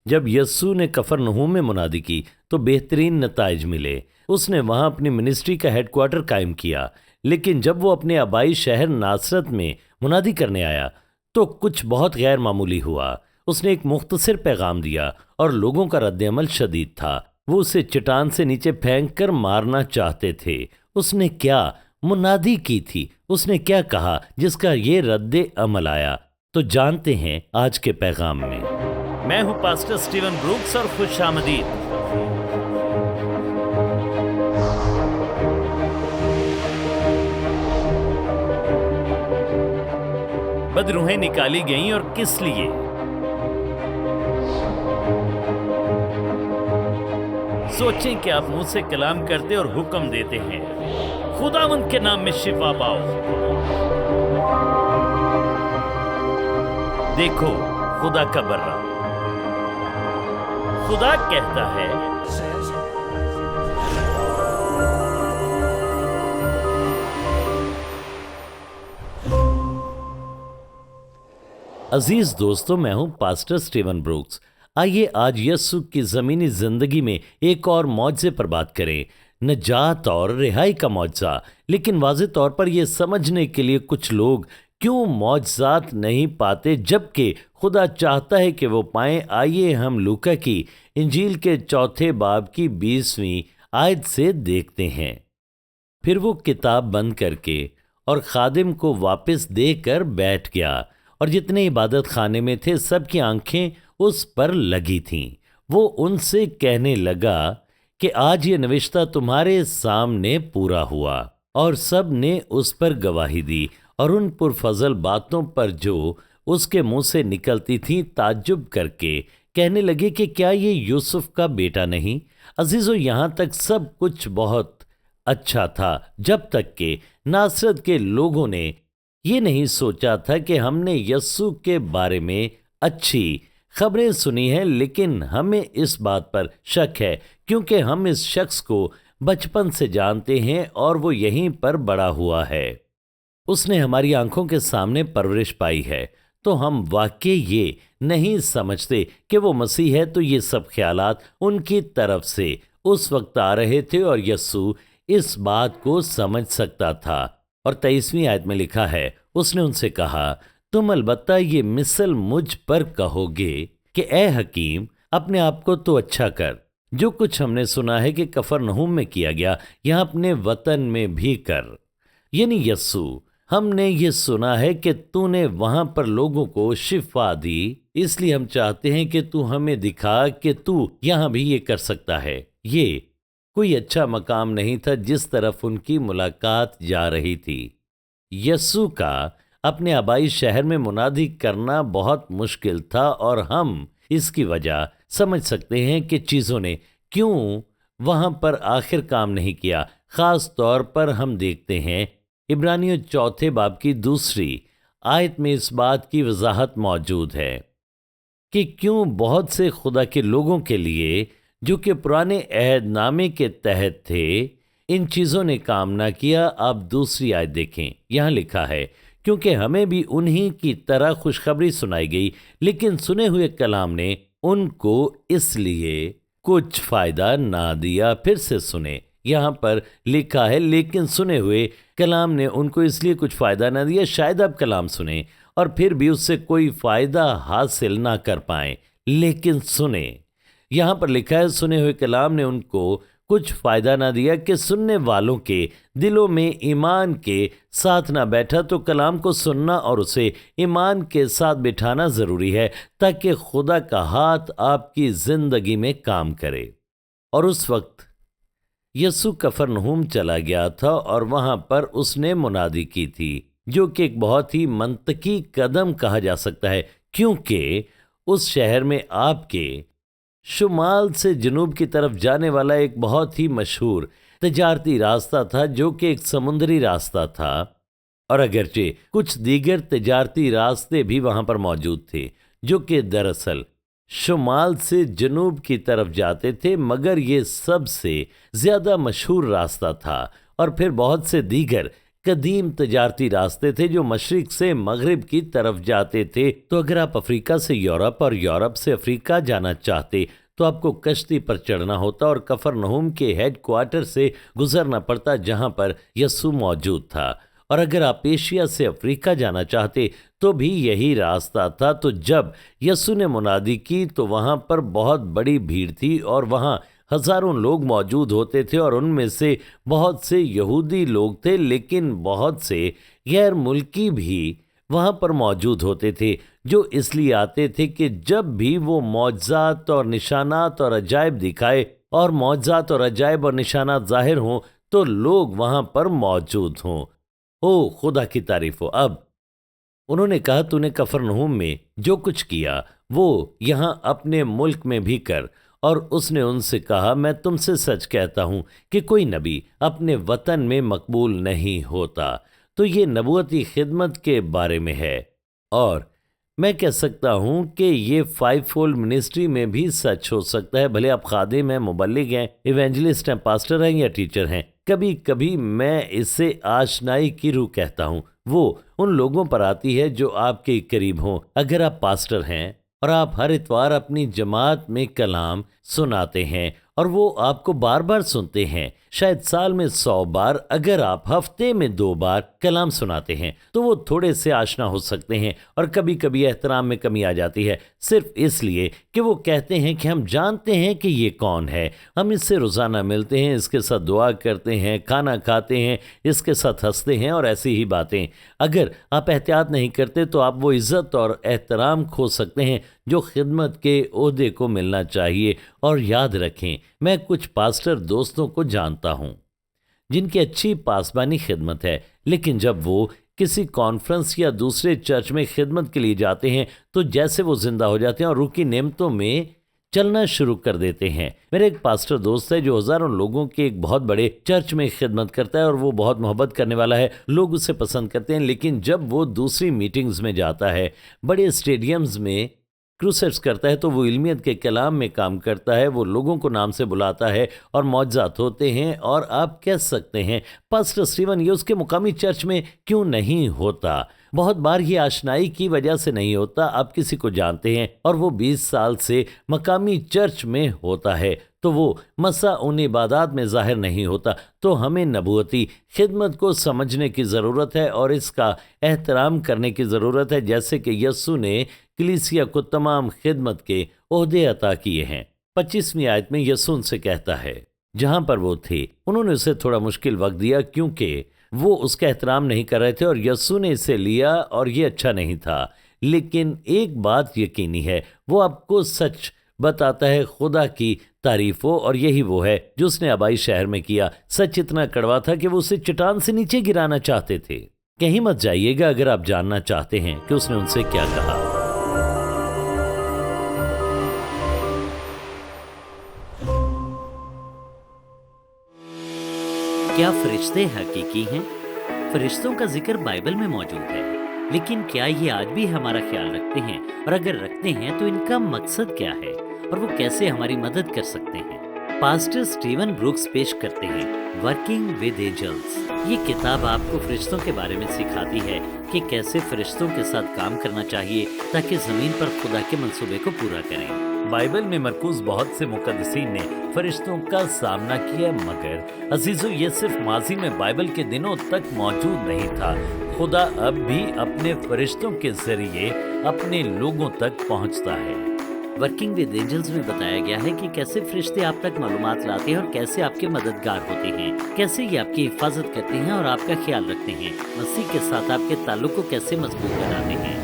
جب یسوع نے کفرنہوم میں منادی کی تو بہترین نتائج ملے۔ اس نے وہاں اپنی منسٹری کا ہیڈ کوارٹر قائم کیا، لیکن جب وہ اپنے آبائی شہر ناصرت میں منادی کرنے آیا تو کچھ بہت غیر معمولی ہوا۔ اس نے ایک مختصر پیغام دیا اور لوگوں کا رد عمل شدید تھا۔ وہ اسے چٹان سے نیچے پھینک کر مارنا چاہتے تھے۔ اس نے کیا منادی کی تھی، اس نے کیا کہا جس کا یہ رد عمل آیا؟ تو جانتے ہیں آج کے پیغام میں۔ میں ہوں پاسٹر سٹیون بروکس اور خوش آمدید۔ بدروحیں نکالی گئیں اور کس لیے؟ سوچیں کہ آپ منہ سے کلام کرتے اور حکم دیتے ہیں، خداوند کے نام میں شفا پاؤ۔ دیکھو خدا کا برا، خدا کہتا ہے عزیز دوستو، میں ہوں پاسٹر سٹیون بروکس۔ آئیے آج یسوع کی زمینی زندگی میں ایک اور معجزے پر بات کریں، نجات اور رہائی کا معجزہ۔ لیکن واضح طور پر یہ سمجھنے کے لیے کچھ لوگ کیوں معجزات نہیں پاتے جبکہ خدا چاہتا ہے کہ وہ پائیں۔ آئیے ہم لوکا کی انجیل کے 4 باب کی 20ویں آیت سے دیکھتے ہیں۔ پھر وہ کتاب بند کر کے اور خادم کو واپس دے کر بیٹھ گیا، اور جتنے عبادت خانے میں تھے سب کی آنکھیں اس پر لگی تھیں۔ وہ ان سے کہنے لگا کہ آج یہ نوشتہ تمہارے سامنے پورا ہوا۔ اور سب نے اس پر گواہی دی اور ان پرفضل باتوں پر جو اس کے منہ سے نکلتی تھیں تعجب کر کے کہنے لگے کہ کیا یہ یوسف کا بیٹا نہیں؟ عزیزو، یہاں تک سب کچھ بہت اچھا تھا جب تک کہ ناصرت کے لوگوں نے یہ نہیں سوچا تھا کہ ہم نے یسوع کے بارے میں اچھی خبریں سنی ہیں، لیکن ہمیں اس بات پر شک ہے کیونکہ ہم اس شخص کو بچپن سے جانتے ہیں اور وہ یہیں پر بڑا ہوا ہے۔ اس نے ہماری آنکھوں کے سامنے پرورش پائی ہے۔ تو ہم واقعی یہ نہیں سمجھتے کہ وہ مسیح ہے، تو یہ سب خیالات ان کی طرف سے اس وقت آ رہے تھے اور یسوع اس بات کو سمجھ سکتا تھا۔ اور 23ویں آیت میں لکھا ہے، اس نے ان سے کہا، تم البتہ یہ مثل مجھ پر کہو گے کہ اے حکیم، اپنے آپ کو تو اچھا کر۔ جو کچھ ہم نے سنا ہے کہ کفرنہوم میں کیا گیا، یہاں اپنے وطن میں بھی کر۔ یعنی یسوع، ہم نے یہ سنا ہے کہ تو نے وہاں پر لوگوں کو شفا دی، اس لیے ہم چاہتے ہیں کہ تو ہمیں دکھا کہ تو یہاں بھی یہ کر سکتا ہے۔ یہ کوئی اچھا مقام نہیں تھا جس طرف ان کی ملاقات جا رہی تھی۔ یسوع کا اپنے آبائی شہر میں منادی کرنا بہت مشکل تھا، اور ہم اس کی وجہ سمجھ سکتے ہیں کہ چیزوں نے کیوں وہاں پر آخر کام نہیں کیا۔ خاص طور پر ہم دیکھتے ہیں عبرانیوں 4 باب کی 2 آیت میں اس بات کی وضاحت موجود ہے کہ کیوں بہت سے خدا کے لوگوں کے لیے جو کہ پرانے عہد نامے کے تحت تھے ان چیزوں نے کام نہ کیا۔ آپ 2 آیت دیکھیں، یہاں لکھا ہے، کیونکہ ہمیں بھی انہی کی طرح خوشخبری سنائی گئی، لیکن سنے ہوئے کلام نے ان کو اس لیے کچھ فائدہ نہ دیا۔ پھر سے سنیں، یہاں پر لکھا ہے، لیکن سنے ہوئے کلام نے ان کو اس لیے کچھ فائدہ نہ دیا۔ شاید آپ کلام سنیں اور پھر بھی اس سے کوئی فائدہ حاصل نہ کر پائیں، لیکن سنیں۔ یہاں پر لکھا ہے، سنے ہوئے کلام نے ان کو کچھ فائدہ نہ دیا کہ سننے والوں کے دلوں میں ایمان کے ساتھ نہ بیٹھا۔ تو کلام کو سننا اور اسے ایمان کے ساتھ بٹھانا ضروری ہے تاکہ خدا کا ہاتھ آپ کی زندگی میں کام کرے۔ اور اس وقت یسوع کفرنہوم چلا گیا تھا اور وہاں پر اس نے منادی کی تھی، جو کہ ایک بہت ہی منطقی قدم کہا جا سکتا ہے، کیونکہ اس شہر میں آپ کے شمال سے جنوب کی طرف جانے والا ایک بہت ہی مشہور تجارتی راستہ تھا، جو کہ ایک سمندری راستہ تھا، اور اگرچہ کچھ دیگر تجارتی راستے بھی وہاں پر موجود تھے جو کہ دراصل شمال سے جنوب کی طرف جاتے تھے، مگر یہ سب سے زیادہ مشہور راستہ تھا۔ اور پھر بہت سے دیگر قدیم تجارتی راستے تھے جو مشرق سے مغرب کی طرف جاتے تھے، تو اگر آپ افریقہ سے یورپ اور یورپ سے افریقہ جانا چاہتے تو آپ کو کشتی پر چڑھنا ہوتا اور کفرنہوم کے ہیڈ کوارٹر سے گزرنا پڑتا جہاں پر یسوع موجود تھا۔ اور اگر آپ ایشیا سے افریقہ جانا چاہتے تو بھی یہی راستہ تھا۔ تو جب یسوع نے منادی کی تو وہاں پر بہت بڑی بھیڑ تھی اور وہاں ہزاروں لوگ موجود ہوتے تھے، اور ان میں سے بہت سے یہودی لوگ تھے لیکن بہت سے غیر ملکی بھی وہاں پر موجود ہوتے تھے، جو اس لیے آتے تھے کہ جب بھی وہ معجزات اور نشانات اور عجائب دکھائے اور معجزات اور عجائب اور نشانات ظاہر ہوں تو لوگ وہاں پر موجود ہوں۔ او خدا کی تعریف ہو۔ اب انہوں نے کہا تو نے کفرنہوم میں جو کچھ کیا وہ یہاں اپنے ملک میں بھی کر۔ اور اس نے ان سے کہا میں تم سے سچ کہتا ہوں کہ کوئی نبی اپنے وطن میں مقبول نہیں ہوتا۔ تو یہ نبوتی خدمت کے بارے میں ہے، اور میں کہہ سکتا ہوں کہ یہ 5 فولڈ منسٹری میں بھی سچ ہو سکتا ہے، بھلے آپ خادم ہیں، مبلغ ہیں، ایونجلسٹ ہیں، پاسٹر ہیں یا ٹیچر ہیں۔ کبھی کبھی میں اسے آشنائی کی روح کہتا ہوں، وہ ان لوگوں پر آتی ہے جو آپ کے قریب ہوں۔ اگر آپ پاسٹر ہیں اور آپ ہر اتوار اپنی جماعت میں کلام سناتے ہیں اور وہ آپ کو بار بار سنتے ہیں، شاید سال میں 100 بار، اگر آپ ہفتے میں 2 بار کلام سناتے ہیں تو وہ تھوڑے سے آشنا ہو سکتے ہیں، اور کبھی کبھی احترام میں کمی آ جاتی ہے صرف اس لیے کہ وہ کہتے ہیں کہ ہم جانتے ہیں کہ یہ کون ہے، ہم اس سے روزانہ ملتے ہیں، اس کے ساتھ دعا کرتے ہیں، کھانا کھاتے ہیں، اس کے ساتھ ہنستے ہیں اور ایسی ہی باتیں۔ اگر آپ احتیاط نہیں کرتے تو آپ وہ عزت اور احترام کھو سکتے ہیں جو خدمت کے عہدے کو ملنا چاہیے۔ اور یاد رکھیں، میں کچھ پاسٹر دوستوں کو جانتا ہوں جن کی اچھی پاسبانی خدمت ہے، لیکن جب وہ کسی کانفرنس یا دوسرے چرچ میں خدمت کے لیے جاتے ہیں تو جیسے وہ زندہ ہو جاتے ہیں اور روح کی نعمتوں میں چلنا شروع کر دیتے ہیں۔ میرے ایک پاسٹر دوست ہے جو ہزاروں لوگوں کے ایک بہت بڑے چرچ میں خدمت کرتا ہے اور وہ بہت محبت کرنے والا ہے، لوگ اسے پسند کرتے ہیں، لیکن جب وہ دوسری میٹنگز میں جاتا ہے، بڑے اسٹیڈیمز میں کروسیڈز کرتا ہے، تو وہ علمیت کے کلام میں کام کرتا ہے، وہ لوگوں کو نام سے بلاتا ہے اور معجزات ہوتے ہیں، اور آپ کہہ سکتے ہیں پاسٹر اسٹیون یہ اس کے مقامی چرچ میں کیوں نہیں ہوتا؟ بہت بار یہ آشنائی کی وجہ سے نہیں ہوتا۔ آپ کسی کو جانتے ہیں اور وہ 20 سال سے مقامی چرچ میں ہوتا ہے تو وہ مسا ان عبادات میں ظاہر نہیں ہوتا۔ تو ہمیں نبوتی خدمت کو سمجھنے کی ضرورت ہے اور اس کا احترام کرنے کی ضرورت ہے، جیسے کہ یسوع نے کلیسیا کو تمام خدمت کے عہدے عطا کیے ہیں۔ 25ویں آیت میں یسوع ان سے کہتا ہے، جہاں پر وہ تھے انہوں نے اسے تھوڑا مشکل وقت دیا کیونکہ وہ اس کا احترام نہیں کر رہے تھے، اور یسوع نے اسے لیا اور یہ اچھا نہیں تھا۔ لیکن ایک بات یقینی ہے، وہ آپ کو سچ بتاتا ہے، خدا کی تعریف ہو، اور یہی وہ ہے جو اس نے آبائی شہر میں کیا۔ سچ اتنا کڑوا تھا کہ وہ اسے چٹان سے نیچے گرانا چاہتے تھے۔ کہیں مت جائیے گا اگر آپ جاننا چاہتے ہیں کہ اس نے ان سے کیا کہا۔ کیا فرشتے حقیقی ہیں؟ فرشتوں کا ذکر بائبل میں موجود ہے، لیکن کیا یہ آج بھی ہمارا خیال رکھتے ہیں؟ اور اگر رکھتے ہیں تو ان کا مقصد کیا ہے اور وہ کیسے ہماری مدد کر سکتے ہیں؟ پاسٹر اسٹیون بروکس پیش کرتے ہیں ورکنگ ود اینجلز۔ یہ کتاب آپ کو فرشتوں کے بارے میں سکھاتی ہے کہ کیسے فرشتوں کے ساتھ کام کرنا چاہیے تاکہ زمین پر خدا کے منصوبے کو پورا کریں۔ بائبل میں مرکوز بہت سے مقدسین نے فرشتوں کا سامنا کیا، مگر عزیزو یہ صرف ماضی میں بائبل کے دنوں تک موجود نہیں تھا۔ خدا اب بھی اپنے فرشتوں کے ذریعے اپنے لوگوں تک پہنچتا ہے۔ ورکنگ ود اینجلز میں بتایا گیا ہے کہ کیسے فرشتے آپ تک معلومات لاتے ہیں اور کیسے آپ کے مددگار ہوتے ہیں، کیسے یہ آپ کی حفاظت کرتے ہیں اور آپ کا خیال رکھتے ہیں، مسیح کے ساتھ آپ کے تعلق کو کیسے مضبوط بناتے ہیں۔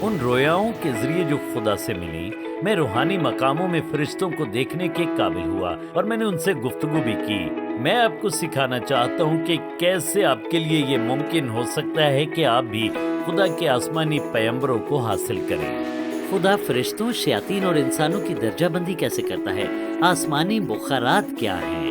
ان رویاؤں کے ذریعے جو خدا سے ملی، میں روحانی مقاموں میں فرشتوں کو دیکھنے کے قابل ہوا اور میں نے ان سے گفتگو بھی کی۔ میں آپ کو سکھانا چاہتا ہوں کہ کیسے آپ کے لیے یہ ممکن ہو سکتا ہے کہ آپ بھی خدا کے آسمانی پیغمبروں کو حاصل کریں۔ خدا فرشتوں، شیاطین اور انسانوں کی درجہ بندی کیسے کرتا ہے؟ آسمانی بخارات کیا ہیں؟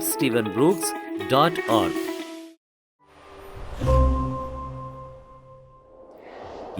@stevenbrooks.org।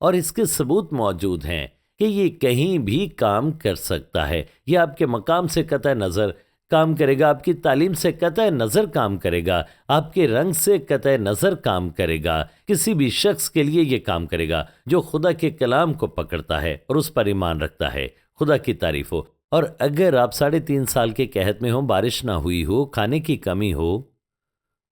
اور اس کے ثبوت موجود ہیں کہ یہ کہیں بھی کام کر سکتا ہے. یہ آپ کے مقام سے قطع نظر کام کرے گا، آپ کی تعلیم سے قطع نظر کام کرے گا، آپ کے رنگ سے قطع نظر کام کرے گا. کسی بھی شخص کے لیے یہ کام کرے گا جو خدا کے کلام کو پکڑتا ہے اور اس پر ایمان رکھتا ہے. خدا کی تعریف ہو. اور اگر آپ 3.5 سال کے قحط میں ہوں، بارش نہ ہوئی ہو، کھانے کی کمی ہو،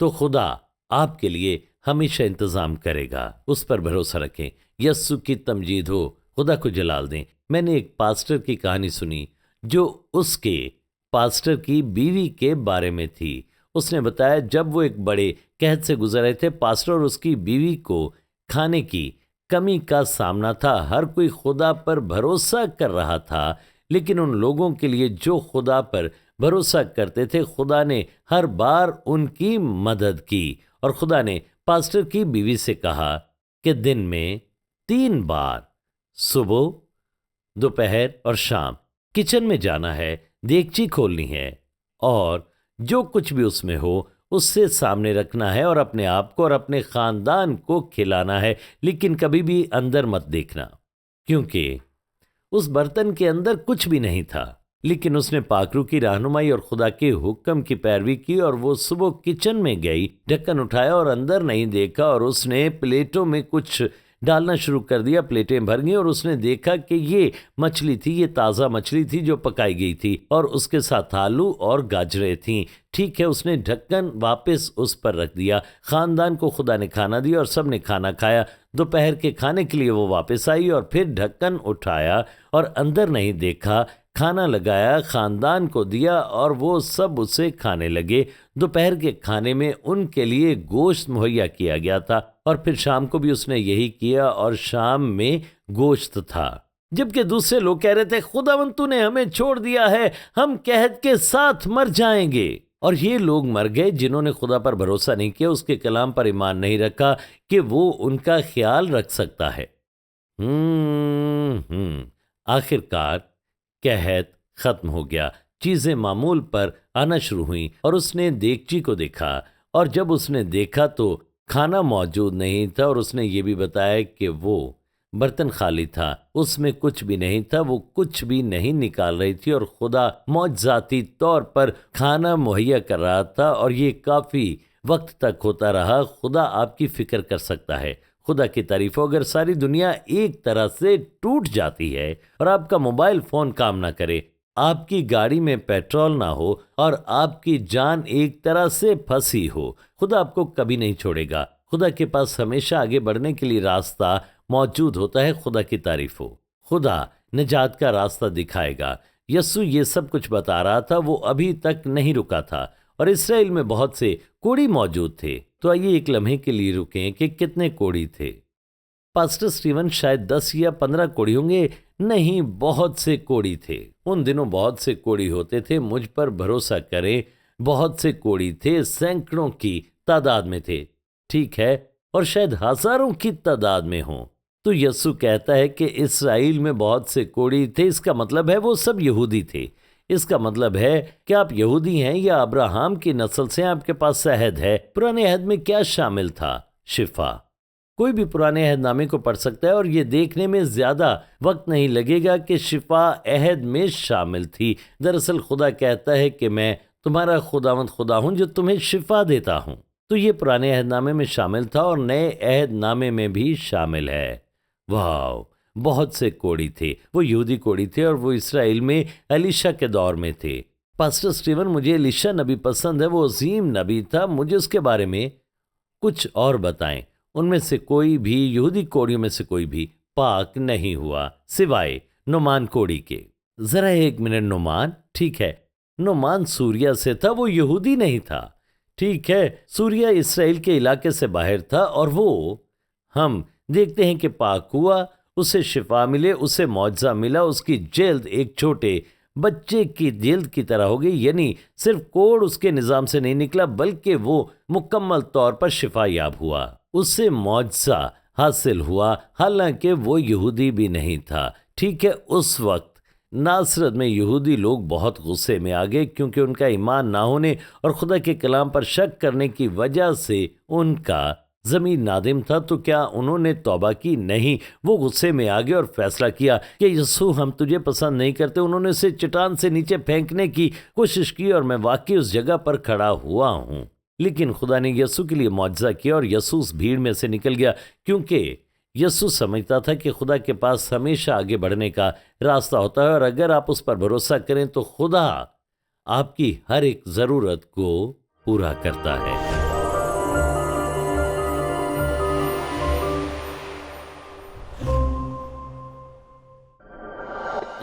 تو خدا آپ کے لیے ہمیشہ انتظام کرے گا. اس پر بھروسہ رکھیں. یسوع کی تمجید ہو. خدا کو جلال دیں. میں نے ایک پاسٹر کی کہانی سنی جو اس کے پاسٹر کی بیوی کے بارے میں تھی. اس نے بتایا جب وہ ایک بڑے قحط سے گزر رہے تھے، پاسٹر اور اس کی بیوی کو کھانے کی کمی کا سامنا تھا. ہر کوئی خدا پر بھروسہ کر رہا تھا، لیکن ان لوگوں کے لیے جو خدا پر بھروسہ کرتے تھے، خدا نے ہر بار ان کی مدد کی. اور خدا نے پاسٹر کی بیوی سے کہا کہ دن میں 3 بار، صبح، دوپہر اور شام، کچن میں جانا ہے، دیگچی کھولنی ہے اور جو کچھ بھی اس میں ہو اس سے سامنے رکھنا ہے اور اپنے آپ کو اور اپنے خاندان کو کھلانا ہے، لیکن کبھی بھی اندر مت دیکھنا، کیونکہ اس برتن کے اندر کچھ بھی نہیں تھا. لیکن اس نے پاکرو کی رہنمائی اور خدا کے حکم کی پیروی کی، اور وہ صبح کچن میں گئی، ڈھکن اٹھایا اور اندر نہیں دیکھا، اور اس نے پلیٹوں میں کچھ ڈالنا شروع کر دیا. پلیٹیں بھر گئیں اور اس نے دیکھا کہ یہ مچھلی تھی، یہ تازہ مچھلی تھی جو پکائی گئی تھی، اور اس کے ساتھ آلو اور گاجریں تھیں. ٹھیک ہے، اس نے ڈھکن واپس اس پر رکھ دیا. خاندان کو خدا نے کھانا دیا اور سب نے کھانا کھایا. دوپہر کے کھانے کے لیے وہ واپس آئی اور پھر ڈھکن اٹھایا اور اندر نہیں دیکھا. کھانا لگایا، خاندان کو دیا اور وہ سب اسے کھانے لگے. دوپہر کے کھانے میں ان کے لیے گوشت مہیا کیا گیا تھا، اور پھر شام کو بھی اس نے یہی کیا اور شام میں گوشت تھا. جبکہ دوسرے لوگ کہہ رہے تھے خداوند تو نے ہمیں چھوڑ دیا ہے، ہم قحط کے ساتھ مر جائیں گے. اور یہ لوگ مر گئے جنہوں نے خدا پر بھروسہ نہیں کیا، اس کے کلام پر ایمان نہیں رکھا کہ وہ ان کا خیال رکھ سکتا ہے. آخر کار قحط ختم ہو گیا، چیزیں معمول پر آنا شروع ہوئیں، اور اس نے دیگچی کو دیکھا، اور جب اس نے دیکھا تو کھانا موجود نہیں تھا، اور اس نے یہ بھی بتایا کہ وہ برتن خالی تھا، اس میں کچھ بھی نہیں تھا، وہ کچھ بھی نہیں نکال رہی تھی، اور خدا معجزاتی طور پر کھانا مہیا کر رہا تھا، اور یہ کافی وقت تک ہوتا رہا. خدا آپ کی فکر کر سکتا ہے. خدا کی تعریف ہو. اگر ساری دنیا ایک طرح سے ٹوٹ جاتی ہے اور آپ کا موبائل فون کام نہ کرے، آپ کی گاڑی میں پیٹرول نہ ہو اور آپ کی جان ایک طرح سے پھنسی ہو، خدا آپ کو کبھی نہیں چھوڑے گا. خدا کے پاس ہمیشہ آگے بڑھنے کے لیے راستہ موجود ہوتا ہے. خدا کی تعریف ہو. خدا نجات کا راستہ دکھائے گا. یسوع یہ سب کچھ بتا رہا تھا، وہ ابھی تک نہیں رکا تھا، اور اسرائیل میں بہت سے کوڑی موجود تھے. تو آئیے ایک لمحے کے لیے رکیں کہ کتنے کوڑی تھے. پاسٹر سٹیون شاید 10 یا 15 کوڑی ہوں گے. نہیں، بہت سے کوڑی تھے. ان دنوں بہت سے کوڑی ہوتے تھے. مجھ پر بھروسہ کریں، بہت سے کوڑی تھے، سینکڑوں کی تعداد میں تھے. ٹھیک ہے، اور شاید ہزاروں کی تعداد میں ہوں. تو یسوع کہتا ہے کہ اسرائیل میں بہت سے کوڑی تھے. اس کا مطلب ہے وہ سب یہودی تھے. اس کا مطلب ہے کہ آپ یہودی ہیں یا ابراہام کی نسل سے، آپ کے پاس عہد ہے. پرانے عہد میں کیا شامل تھا؟ شفا. کوئی بھی پرانے عہد نامے کو پڑھ سکتا ہے اور یہ دیکھنے میں زیادہ وقت نہیں لگے گا کہ شفا عہد میں شامل تھی. دراصل خدا کہتا ہے کہ میں تمہارا خداوند خدا ہوں جو تمہیں شفا دیتا ہوں. تو یہ پرانے عہد نامے میں شامل تھا اور نئے عہد نامے میں بھی شامل ہے. واو، بہت سے کوڑی تھے. وہ یہودی کوڑی تھے اور وہ اسرائیل میں الیشا کے دور میں تھے. پاسٹر سٹیون، مجھے الیشا نبی پسند ہے، وہ عظیم نبی تھا. مجھے اس کے بارے میں کچھ اور بتائیں. ان میں سے کوئی بھی، یہودی کوڑیوں میں سے کوئی بھی پاک نہیں ہوا سوائے نعمان کوڑی کے. ذرا ایک منٹ. نعمان، ٹھیک ہے، نعمان سوریا سے تھا، وہ یہودی نہیں تھا. ٹھیک ہے، سوریا اسرائیل کے علاقے سے باہر تھا، اور وہ ہم دیکھتے ہیں کہ پاک ہوا، اسے شفا ملے، اسے معجزہ ملا. اس کی جلد ایک چھوٹے بچے کی جلد کی طرح ہو گئی. یعنی صرف کوڑ اس کے نظام سے نہیں نکلا، بلکہ وہ مکمل طور پر شفا یاب ہوا. اس سے معجزہ حاصل ہوا، حالانکہ وہ یہودی بھی نہیں تھا. ٹھیک ہے، اس وقت ناصرت میں یہودی لوگ بہت غصے میں آ گئے، کیونکہ ان کا ایمان نہ ہونے اور خدا کے کلام پر شک کرنے کی وجہ سے ان کا زمین نادم تھا تو کیا انہوں نے توبہ کی؟ نہیں، وہ غصے میں آ گئے اور فیصلہ کیا کہ یسوع ہم تجھے پسند نہیں کرتے۔ انہوں نے اسے چٹان سے نیچے پھینکنے کی کوشش کی اور میں واقعی اس جگہ پر کھڑا ہوا ہوں، لیکن خدا نے یسوع کے لیے معجزہ کیا اور یسوع اس بھیڑ میں سے نکل گیا، کیونکہ یسوع سمجھتا تھا کہ خدا کے پاس ہمیشہ آگے بڑھنے کا راستہ ہوتا ہے، اور اگر آپ اس پر بھروسہ کریں تو خدا آپ کی ہر ایک ضرورت کو پورا کرتا ہے۔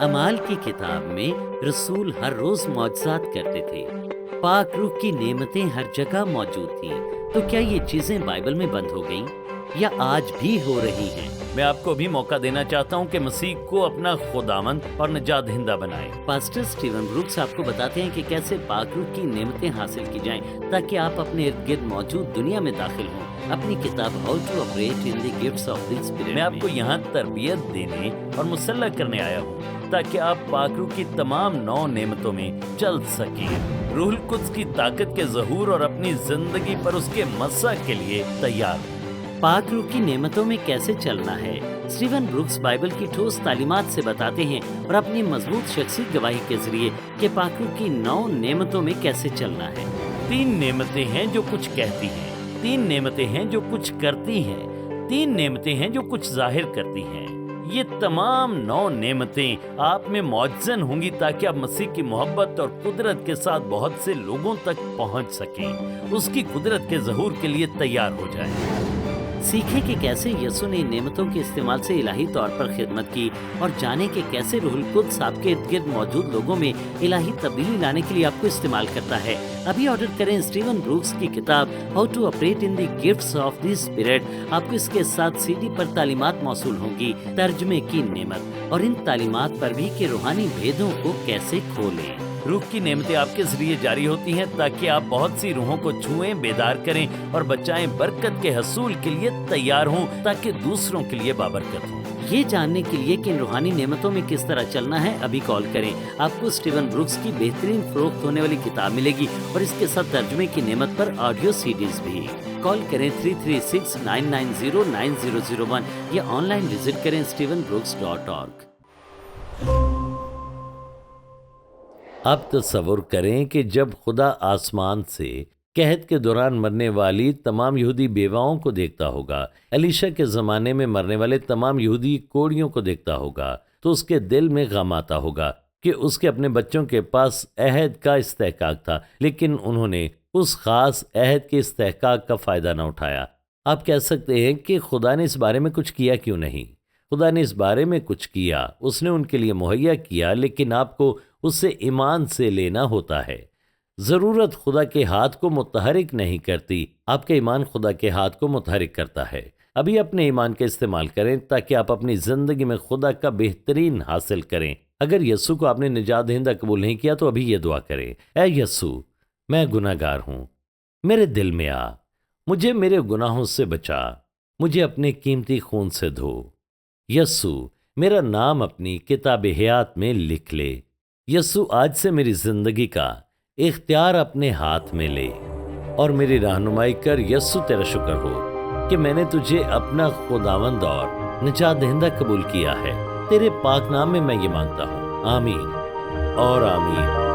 امال کی کتاب میں رسول ہر روز معجزات کرتے تھے، پاک روح کی نعمتیں ہر جگہ موجود تھیں۔ تو کیا یہ چیزیں بائبل میں بند ہو گئیں یا آج بھی ہو رہی ہیں؟ میں آپ کو بھی موقع دینا چاہتا ہوں کہ مسیح کو اپنا خداوند اور نجات دہندہ بنائیں۔ پاسٹر سٹیون بروکس آپ کو بتاتے ہیں کہ کیسے پاک روح کی نعمتیں حاصل کی جائیں تاکہ آپ اپنے ارد گرد موجود دنیا میں داخل ہوں۔ اپنی کتاب how to operate in the gifts of the spirit میں آپ کو یہاں تربیت دینے اور مسلح کرنے آیا ہوں تاکہ آپ پاک روح کی تمام 9 نعمتوں میں چل سکیں، روح القدس کی طاقت کے ظہور اور اپنی زندگی پر اس کے مسح کے لیے تیار ہیں۔ پاک روح کی نعمتوں میں کیسے چلنا ہے؟ سٹیون بروکس بائبل کی ٹھوس تعلیمات سے بتاتے ہیں اور اپنی مضبوط شخصی گواہی کے ذریعے کہ پاک روح کی 9 نعمتوں میں کیسے چلنا ہے۔ 3 نعمتیں ہیں جو کچھ کہتی ہیں، 3 نعمتیں ہیں جو کچھ کرتی ہیں، 3 نعمتیں ہیں جو کچھ ظاہر کرتی ہیں۔ یہ تمام 9 نعمتیں آپ میں معجزن ہوں گی تاکہ آپ مسیح کی محبت اور قدرت کے ساتھ بہت سے لوگوں تک پہنچ سکیں، اس کی قدرت کے ظہور کے لیے تیار ہو جائیں۔ سیکھیں کہ کیسے یسوع نے ان نعمتوں کے استعمال سے الہی طور پر خدمت کی، اور جانیں کہ کیسے روح القدس آپ کے ارد گرد موجود لوگوں میں الہی تبدیلی لانے کے لیے آپ کو استعمال کرتا ہے۔ ابھی آرڈر کریں سٹیون بروکس کی کتاب how to operate in the gifts of the spirit. آپ کو اس کے ساتھ CD پر تعلیمات موصول ہوں گی، ترجمے کی نعمت، اور ان تعلیمات پر بھی کہ روحانی بھیدوں کو کیسے کھولیں۔ روح کی نعمتیں آپ کے ذریعے جاری ہوتی ہیں تاکہ آپ بہت سی روحوں کو چھوئیں، بیدار کریں اور بچائیں، برکت کے حصول کے لیے تیار ہوں تاکہ دوسروں کے لیے بابرکت ہوں۔ یہ جاننے کے لیے کہ ان روحانی نعمتوں میں کس طرح چلنا ہے، ابھی کال کریں۔ آپ کو سٹیون بروکس کی بہترین فروخت ہونے والی کتاب ملے گی اور اس کے ساتھ ترجمے کی نعمت پر آڈیو CDs بھی۔ کال کریں 336-990-9001 یا آن لائن وزٹ کریں stevenbrooks.org۔ آپ تصور کریں کہ جب خدا آسمان سے قحط کے دوران مرنے والی تمام یہودی بیواؤں کو دیکھتا ہوگا، الیشا کے زمانے میں مرنے والے تمام یہودی کوڑیوں کو دیکھتا ہوگا، تو اس کے دل میں غم آتا ہوگا کہ اس کے اپنے بچوں کے پاس عہد کا استحقاق تھا، لیکن انہوں نے اس خاص عہد کے استحقاق کا فائدہ نہ اٹھایا۔ آپ کہہ سکتے ہیں کہ خدا نے اس بارے میں کچھ کیا کیوں نہیں؟ خدا نے اس بارے میں کچھ کیا، اس نے ان کے لیے مہیا کیا، لیکن آپ کو اسے ایمان سے لینا ہوتا ہے۔ ضرورت خدا کے ہاتھ کو متحرک نہیں کرتی، آپ کا ایمان خدا کے ہاتھ کو متحرک کرتا ہے۔ ابھی اپنے ایمان کا استعمال کریں تاکہ آپ اپنی زندگی میں خدا کا بہترین حاصل کریں۔ اگر یسوع کو آپ نے نجات دہندہ قبول نہیں کیا تو ابھی یہ دعا کریں، اے یسوع، میں گناہ گار ہوں، میرے دل میں آ، مجھے میرے گناہوں سے بچا، مجھے اپنے قیمتی خون سے دھو۔ یسوع، میرا نام اپنی کتاب حیات میں لکھ لے۔ یسوع، آج سے میری زندگی کا اختیار اپنے ہاتھ میں لے اور میری رہنمائی کر۔ یسوع، تیرا شکر ہو کہ میں نے تجھے اپنا خداوند اور نجات دہندہ قبول کیا ہے۔ تیرے پاک نام میں یہ مانگتا ہوں، آمین اور آمین۔